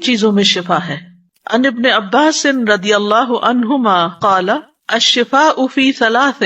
چیزوں میں شفا ہے۔ عن ابن عباس رضی اللہ عنہما قال الشفاء فی ثلاث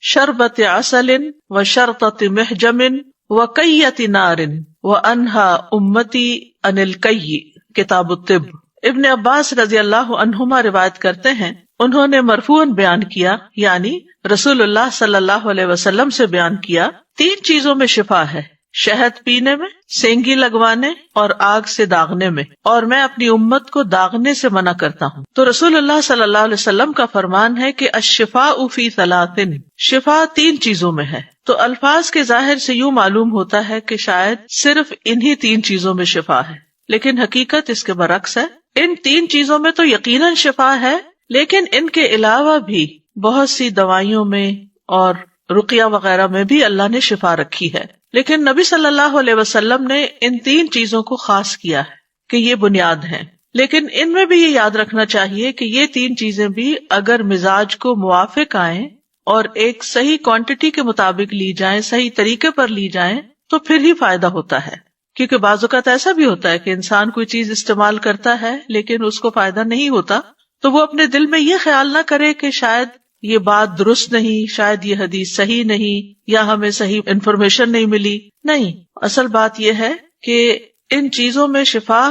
شربت عسل وشرطة محجم وکیۃ نار وانہا امتی عن الکی، کتاب الطب۔ ابن عباس رضی اللہ عنہما روایت کرتے ہیں، انہوں نے مرفوعاً بیان کیا، یعنی رسول اللہ صلی اللہ علیہ وسلم سے بیان کیا، 3 چیزوں میں شفا ہے، شہد پینے میں، سینگی لگوانے اور آگ سے داغنے میں، اور میں اپنی امت کو داغنے سے منع کرتا ہوں۔ تو رسول اللہ صلی اللہ علیہ وسلم کا فرمان ہے کہ الشفاء فی ثلاث، شفا 3 چیزوں میں ہے۔ تو الفاظ کے ظاہر سے یوں معلوم ہوتا ہے کہ شاید صرف انہی 3 چیزوں میں شفا ہے، لیکن حقیقت اس کے برعکس ہے۔ ان 3 چیزوں میں تو یقیناً شفا ہے، لیکن ان کے علاوہ بھی بہت سی دوائیوں میں اور رقیہ وغیرہ میں بھی اللہ نے شفا رکھی ہے، لیکن نبی صلی اللہ علیہ وسلم نے ان 3 چیزوں کو خاص کیا ہے کہ یہ بنیاد ہیں۔ لیکن ان میں بھی یہ یاد رکھنا چاہیے کہ یہ 3 چیزیں بھی اگر مزاج کو موافق آئیں اور ایک صحیح کوانٹٹی کے مطابق لی جائیں، صحیح طریقے پر لی جائیں، تو پھر ہی فائدہ ہوتا ہے۔ کیونکہ بعض اوقات ایسا بھی ہوتا ہے کہ انسان کوئی چیز استعمال کرتا ہے لیکن اس کو فائدہ نہیں ہوتا، تو وہ اپنے دل میں یہ خیال نہ کرے کہ شاید یہ بات درست نہیں، شاید یہ حدیث صحیح نہیں، یا ہمیں صحیح انفارمیشن نہیں ملی۔ نہیں، اصل بات یہ ہے کہ ان چیزوں میں شفا